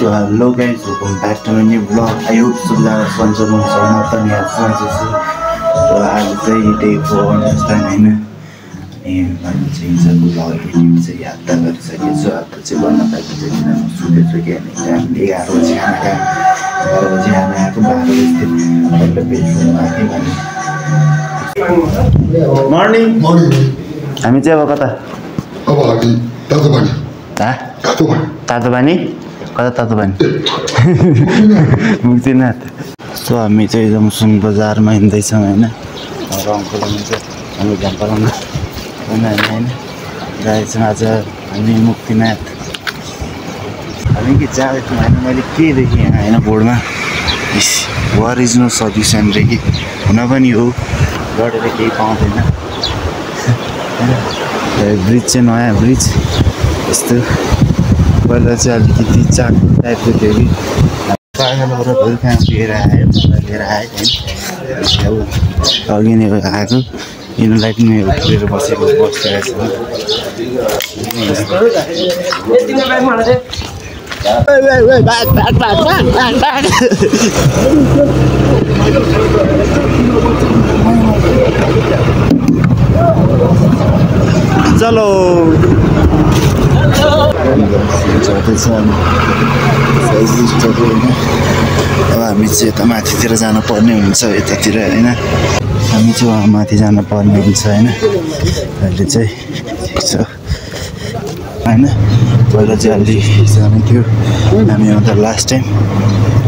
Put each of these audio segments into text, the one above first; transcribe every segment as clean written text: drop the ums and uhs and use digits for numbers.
So hello guys, welcome back to my new vlog. I hope सबैजना सन्चै हुनुहुन्छ म पनि यहाँ सन्चै छु र आज चाहिँ डे 4 अनुसार हैन अनि हामी चाहिँ हिजोको भ्लग एडिट चाहिँ याद गरिसकेको छु अब चाहिँ गर्न बाँकी छ किन म सुतेछु कि अनि टाइम 11 बजे खाना खाएँ 12 बजे खाना आएको 12 बजे पहिलो बेडरुममा थिएँ अनि मर्निङ हामी चाहिँ अब कता अब हामी तातो पानी तातो पानी कता तातो पानी मुक्तिनाथ सो हामी चाहिँ जमसुङ बजारमा हिँड्दैछौँ होइन अङ्कल हुनुहुन्छ हामी झम्पलाङ होइन जाँदैछौँ आज हामी मुक्तिनाथ हामी के जाँदैछौँ होइन मैले के देखेँ होइन बोर्डमा वार इज नो सल्युसन रे कि हुन पनि हो गरेर केही पाउँदैन ब्रिज चाहिँ नयाँ ब्रिज यस्तो पहिला चाहिँ अलिकति चाक टाइपको थियो कि पागलबाट फेरि कहाँ लिएर आयो मलाई लिएर आयो होइन अघि नै आएको यिनीहरूलाई पनि उठेर बसेको बसिरहेको छ चलो जाँदैछ अब हामी चाहिँ यता माथितिर जानुपर्ने हुन्छ यतातिर होइन हामी चाहिँ उहाँ माथि जानुपर्ने हुन्छ होइन अहिले चाहिँ ठिक छ होइन पहिला चाहिँ अलि सानो थियो हामी आउँदा लास्ट टाइम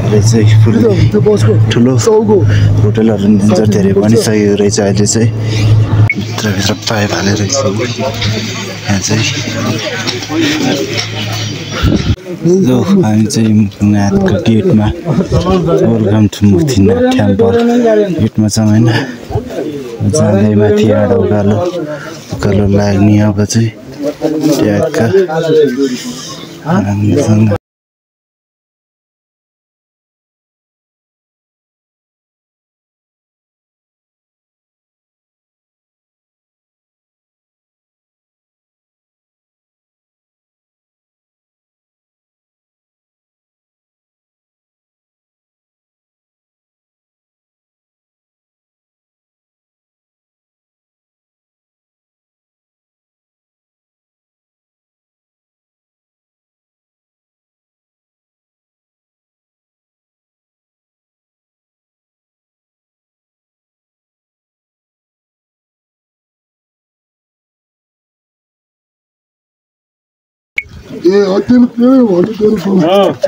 अहिले चाहिँ फुल ठुलो होटलहरू डेन्जर धेरै बनिसकेको रहेछ अहिले चाहिँ भित्रभित्र पाइप हालेर यहाँ चाहिँ हामी चाहिँ मुक्तिनाथको गेटमा वेलकम टु मुक्तिनाथ टेम्पल गेटमा छौँ होइन जाँदै माथि आडो उकालो लाग्ने अब चाहिँ ट्यागका हामीसँग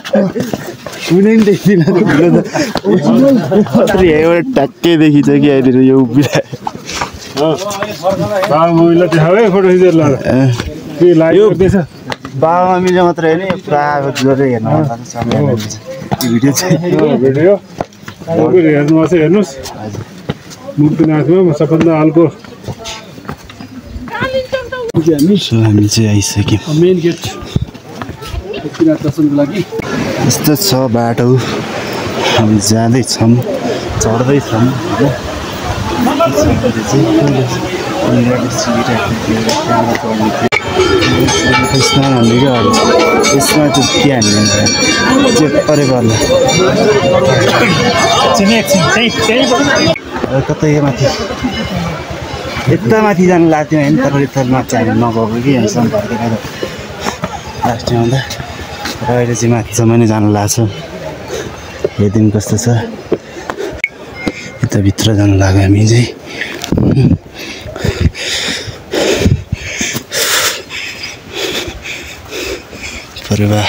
कुनै पनि देख्दिनँ यहाँबाट ट्याक्कै देखिन्छ कि अहिले यो बाबा मम्मीले मात्रै होइन प्रायः गरेर हेर्नु भिडियो चाहिँ हेर्नुहोस् मुक्तिनाथमा सबभन्दा हालको हामी चाहिँ आइसक्यौँ मेन गेट मुक्तिनाथ दर्शनको लागि यस्तो छ बाटो हामी जाँदैछौँ चढ्दैछौँ यसमा हाल्ने क्या यसमा चाहिँ के हाल्ने चेक परेको होला कतै माथि यता माथि जानु लाग्थ्यो होइन तर यता माथि हामी नगएको कि यहाँसम्म फर्केर लास्ट टाइम आउँदा र अहिले चाहिँ माथिसम्म नै जानु लाग्छ हेरिदिउँ कस्तो छ यताभित्र जानु लाग्यो हामी चाहिँ परेवा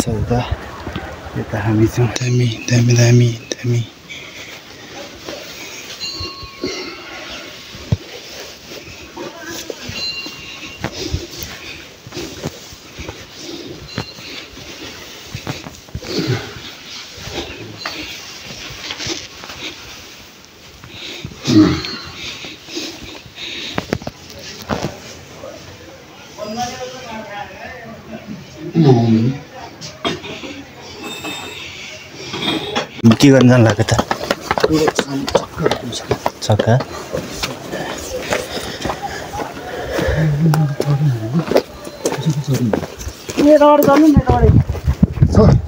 सौदा यता हामी छौँ दामी दामी दामी दामी के गर्न जानु लाग्यो त छक्का नेटवर्क गर्नु नेटवर्क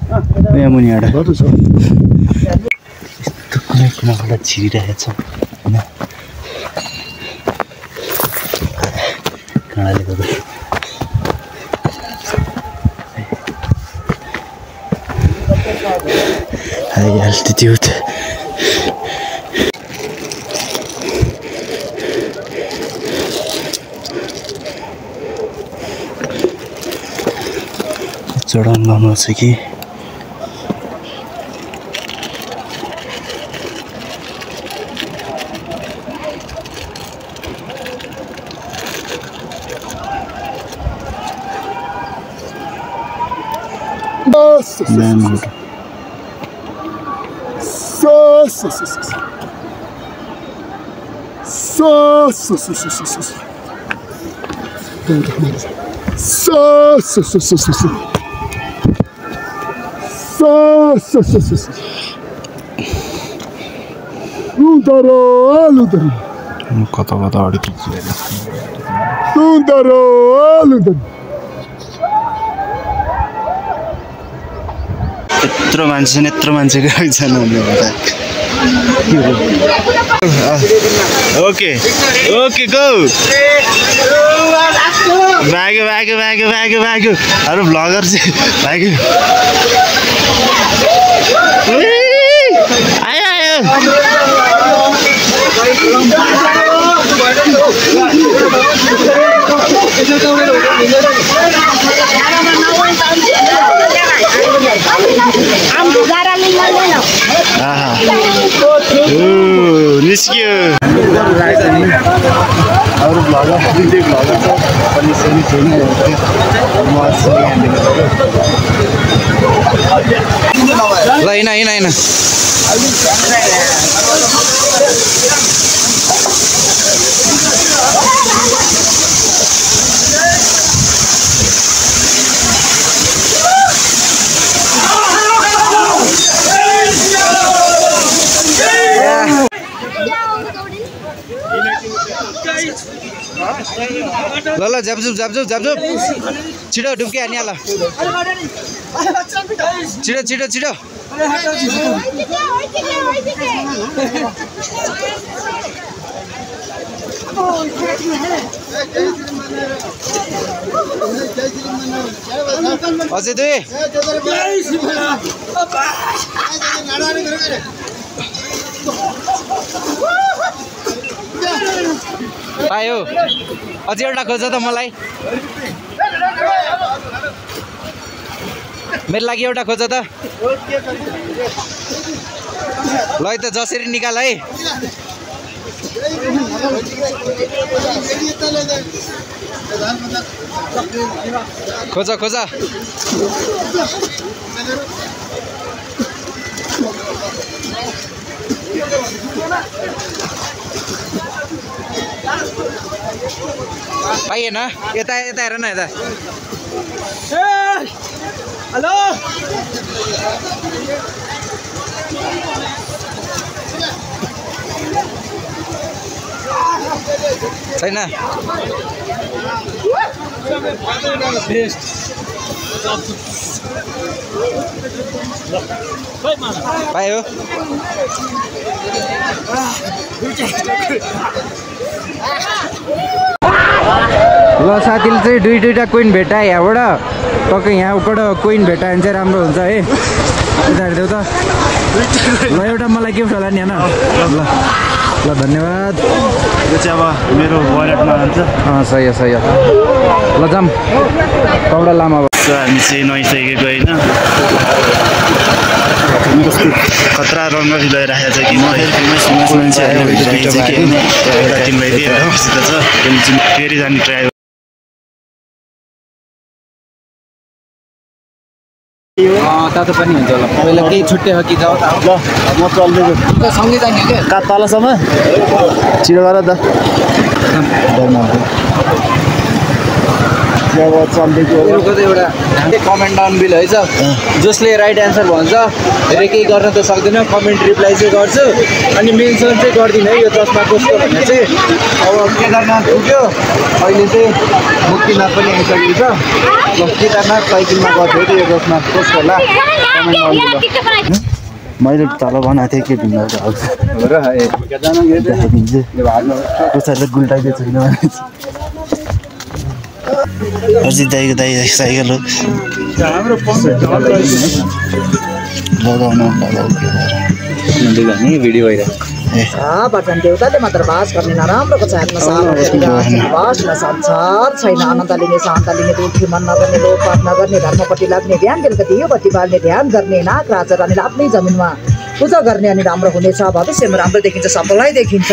यहाँ मुनिबाट बाटो छ यस्तो कुनै कुनाबाट छिरिरहेछ होइन काँडाले गर्दा high altitude चढाउन गाउनु छ कि कता कता अडि यत्रो मान्छे गइछन् ओके ओके गो भाग्यो अरू भ्लगर चाहिँ भाग्यो आयो निस्कियो अरू भ्लगर दुईटै भ्लगर छ पनि छैन ल हिँड ल झ्यापझुप छिटो डुब्की हानिहाल छिटो अझै दुई पायो अझै एउटा खोज त मलाई मेरो लागि एउटा खोज त ल त जसरी निकाल है खोज पाइएन यता हेर न यता हेलो छैन पायो ल साथीले चाहिँ दुईटा कोइन भेटाए यहाँबाट टक्कै यहाँबाट कोइन भेटायो भने चाहिँ राम्रो हुन्छ है यता हेरिदेऊ त ल एउटा मलाई गिफ्ट होला नि होइन ल धन्यवाद यो चाहिँ अब मेरो वालेटमा हुन्छ सही हो ल जाम कौडा लामा हामी चाहिँ नुहाइसकेको होइन खतरा रङ्गली लगाइराखेको छ कि मान्छेहरूले तिमीलाई दिएर बसेको छ फेरि जाने ट्राई तातो पनि हुन्छ होला पहिला केही छुट्टै हो कि जाऊ त ल म चल्दैछु सँगै जाने क्या का तलसम्म छिटो गर त एउटा कमेन्ट डाउन बिल है जसले राइट एन्सर भन्छ धेरै केही गर्न त सक्दैन कमेन्ट रिप्लाई चाहिँ गर्छु अनि मेन्सन चाहिँ गर्दिनँ है यो चस्मा कसको भन्ने चाहिँ अब केदारनाथ पुग्यो अहिले चाहिँ मुक्तिनाथ पनि आइसकेको छ केदारनाथ साइकलमा गर्थ्यो कि यो चस्मा कसको होला कमेन्ट डाउन बिल मैले तल बनाएको थिएँ के ढुङ्गा देखाइदिन्छु कसैले गुल्टाइदिएको छैन अर्जित दाईको दाई साइकल हो लगाउनु भिडियो भइरहेको भजन देउताले मात्र बास गर्ने नराम्रोको चाहना संसार छैन आनन्द लिने शान्त लिने दुःखी मन नगर्ने लोकपात नगर्ने धर्मपट्टि लाग्ने ध्यान बेलुका दियो बत्ती बाल्ने ध्यान गर्ने नाग राजा रानीले आफ्नै जमिनमा पूजा गर्ने अनि राम्रो हुनेछ भविष्यमा राम्रो देखिन्छ सबैलाई देखिन्छ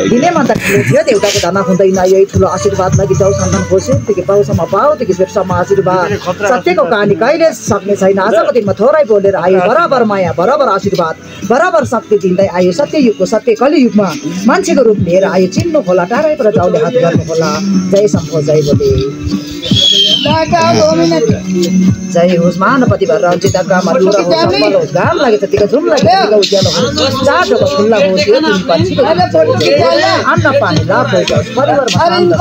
दिने मन त ठुलो थियो देउताको धर्म हुँदैन यही ठुलो आशीर्वाद लागि जाऊ सन्तान खोज्यो त्यति पाउसम्म पाऊ त्यति बेरसम्म आशीर्वाद सत्यको कहानी कहिले सक्ने छैन आजको दिनमा थोरै बोलेर आयो बराबर माया बराबर आशीर्वाद बराबर शक्ति दिँदै आयो सत्य युगको सत्य कलियुगमा मान्छेको रूप लिएर आयो चिन्नु होला टाढैबाट जाउले हात गर्नु होला जय शम्भो जय बोले जय होस् महानपति भएर रञ्जित ग्राममा लुरा होस् सफल होस् घाम लागे त्यतिको झुम लागे उज्यालो होस् चाटोको खुल्ला होस् यो दिन पछिको अन्न पानी लाभ होस् परिवारमा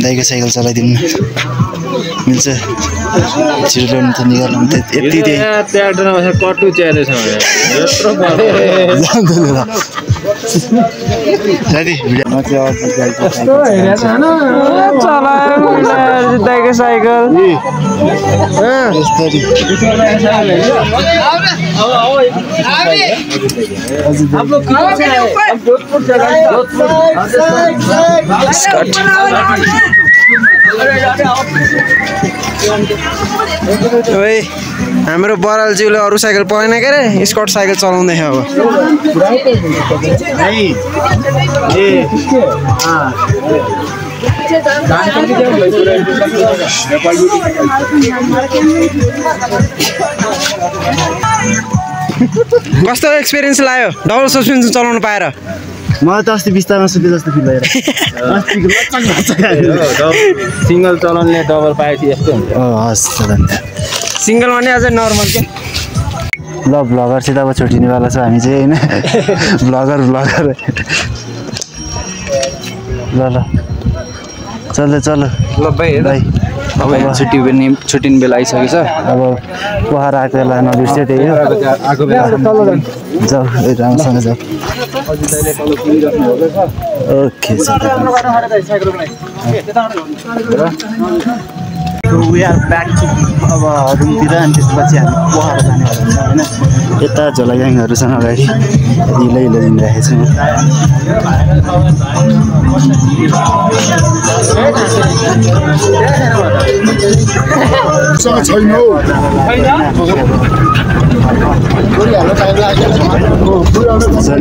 दाइको साइकल चलाइदिनु मिल्छ छिटो ल्याउनु त निकाल्नु त यति कटु च्यालेछ साथी भिडियोमा दाइको साइकल हाम्रो बरालज्यूले अरू साइकल पाएन के अरे स्कट साइकल चलाउँदै अब कस्तो एक्सपिरियन्स लाग्यो डबल सस्पेन्सन चलाउनु पाएर मलाई त अस्ति बिस्तारमा सुते जस्तो फिल भएर सिङ्गल चलाउनेले डबल पाएपछि यस्तो हुन्छ हस् सिङ्गलमा नै अझै नर्मल के ल भ्लगरसित अब छुट्टिनेवाला छ हामी चाहिँ होइन भ्लगर ल चल ल भाइ अब छुट्टिने बेला आइसकेको छ अब पहाड आएको बेला नबिर्स्यो त्यही हो जाऊ राम्रोसँग जाऊ okay we are back to अब रुमतिर अनि त्यसपछि हामी पहाड जानेवाला छ होइन यता झोला ग्याङहरूसँग अगाडि हिलो दिइरहेको छु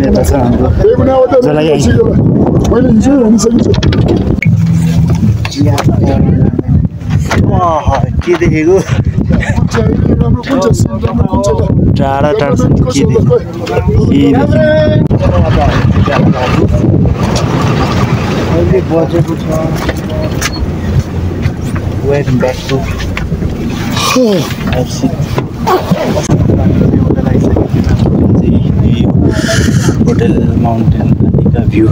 यता छ हाम्रो झोला ग्याङ के देखेको टाढा टाढासम्म के देखेको बजेको छ welcome back to hotel mountain का भ्यू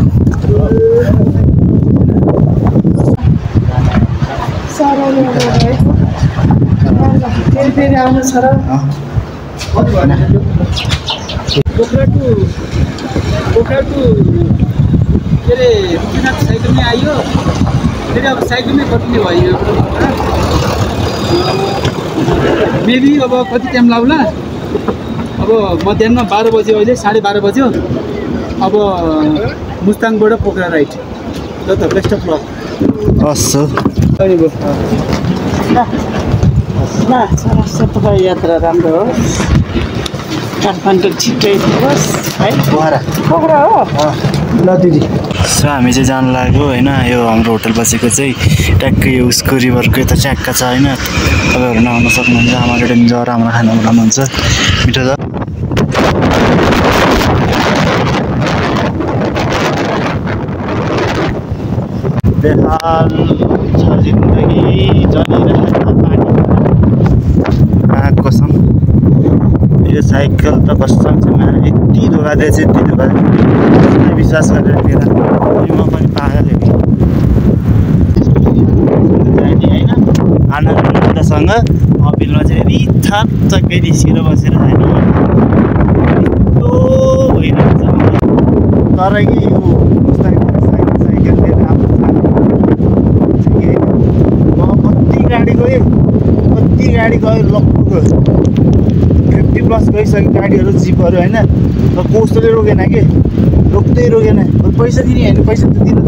साइकलमै आयो फेरि अब साइकलमै कटिने भयो मेबी अब कति टाइम लाग्ला अब मध्याह 12 बज्यो अहिले 12:30 बज्यो अब मुस्ताङबाट पोखरा राइट ल त बेस्ट अफ लक असो तपाईँ यात्रा राम्रो हो काठमाडौँ छिट्टै होस् है पोखरा हो ल दिदी सो हामी चाहिँ जानु लाग्यो होइन यो हाम्रो होटल बसेको चाहिँ ट्याक्कै उसको रिभरको यता च्याक्का छ होइन तपाईँहरू नआउन सक्नुहुन्छ हाम्रो डेन्जर राम्रो खाना बनाउनुहुन्छ मिठो छ बेहाल छ जिन्दगी चलिरहेछ पानी कसम यो साइकल त कसम छ यति धोका दिएछ यति धोका विश्वास गरेर लिएर म पनि पागल जाने होइन आनन्दसँग अपिलमा चाहिँ रिथाप चक्कै निस्केर बसेर जाने यस्तो भइरहेछ तर कि यो साइकल लिएर आफ्नो कति गाडी गयो लगभग 50+ गइसक्यो गाडीहरू जिपहरू होइन कस्तोले रोकेन कि रोक्दै रोकेन पैसा दिने होइन पैसा त दिनु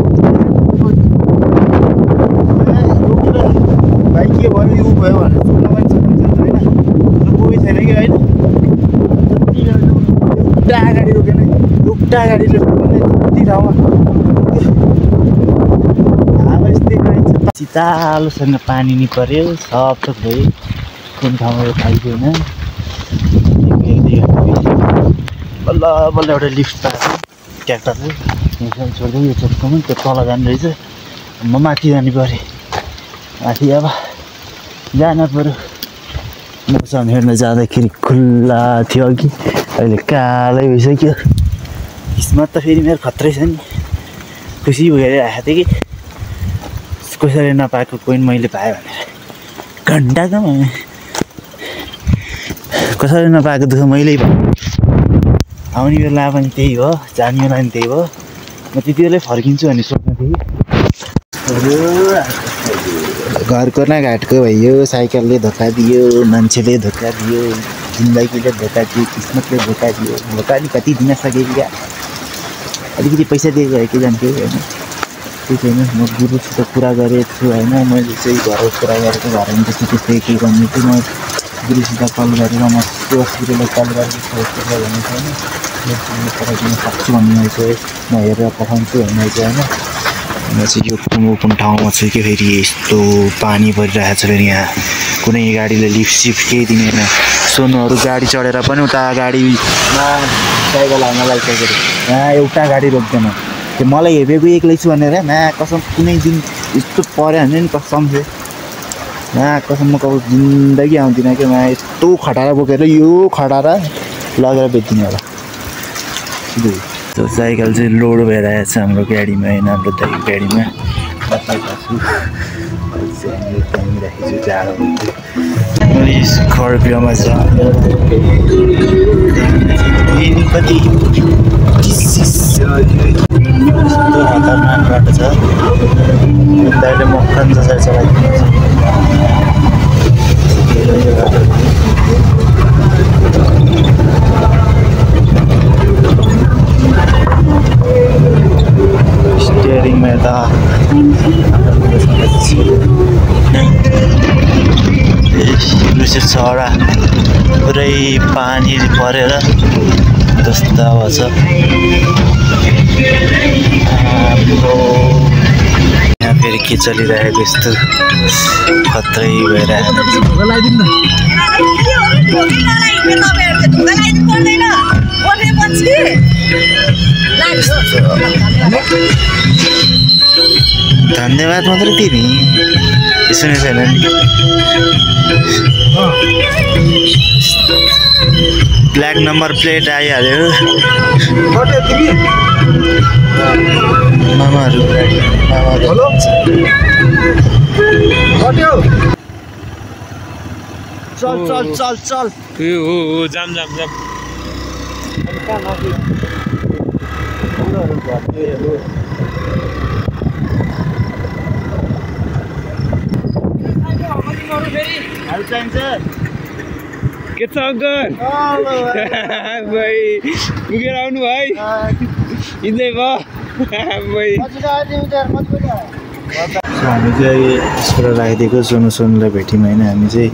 रोकेर भाइ के भयो यो भयो भनेर सोध्न पनि सकिन्छ होइन कोही छैन कि होइन एउटा गाडी रोकेन एउटा गाडीले रोक्ने कति ठाउँमा अब यस्तै गाडी छ चितालोसँग पानी नि पऱ्यो सब थोक भयो कुन ठाउँमा थाहा थिएन बल्ल बल्ल एउटा लिफ्ट पाएको ट्र्याक्टर चाहिँ छोड्दै यो चोटकोमा त्यो तल जाने रहेछ म माथि जानु पऱ्यो माथि अब जानु पऱ्यो मौसम हेर्न जाँदाखेरि खुल्ला थियो अघि अहिले कालै भइसक्यो किस्मत त फेरि मेरो खत्रै छ नि खुसी भएर आएको थिएँ कि कसैले नपाएको कोइन मैले पाएँ भनेर घन्टाकोमा कसैले नपाएको दुःख मैले भयो आउने बेला पनि त्यही हो जाने बेला पनि त्यही हो म त्यति बेलै फर्किन्छु भन्ने सोच्नु थिएँ घरको न घाटको भयो साइकलले धोका दियो मान्छेले धोका दियो जिन्दगीले धोका दियो किस्मतले धोका दियो धोका नि कति दिन सकेँ क्या अलिकति पैसा दिएको भए के जान्थ्यो होइन त्यही छैन म गुरुसित कुरा गरेको छु होइन मैले चाहिँ घरको कुरा गरेको घरमा त्यस्तो त्यस्तै के गर्नु चाहिँ म गुरुसित कल गरेर म गुरुलाई कल गरेर भन्ने छैन पठाइदिन सक्छु भन्ने चाहिँ म हेरेर पठाउँछु भन्ने चाहिँ होइन म चाहिँ यो कुन ठाउँमा छु कि फेरि यस्तो पानी परिरहेको छ फेरि यहाँ कुनै गाडीले लिफ्ट सिफ्ट केही दिँदैन सोनुहरू गाडी चढेर पनि उता गाडीमा साइकल हाल्न लागिसकेको यहाँ एउटा गाडी रोक्दैन त्यो मलाई हेपेको एक्लै छु भनेर कसम कुनै दिन यस्तो पऱ्यो भने नि कसम थियो कसम म कब जिन्दगी आउँदिनँ क्या यस्तो खटारा बोकेर यो खटारा लगेर बेच्दिनँ होला त्यो साइकल चाहिँ लोड भएर आएको छ हाम्रो गाडीमा होइन हाम्रो दाइको गाडीमा राखेको छु जाडो स्कर्पियोमा छ कति खतरनाक बाटो छ दाइले मक्खन जसरी चलाइदिन्छ स्टियरिङमा यता चरा पुरै पानी परेर जस्तो अब छ यहाँ फेरि के चलिरहेको यस्तो खत्रै भइरहेको धन्यवाद मात्र दिने सुने छैन नि ब्ल्याक नम्बर प्लेट आइहाल्यो मामाहरू चल चल चल चल हो जाम जाम जाम हाल चाहिन्छ के छ अङ्कल भाइ पुगेर आउनु भाइ इन्जोय भयो भाइ हामी चाहिँ स्कुल राखिदिएको सोनुलाई भेट्यौँ होइन हामी चाहिँ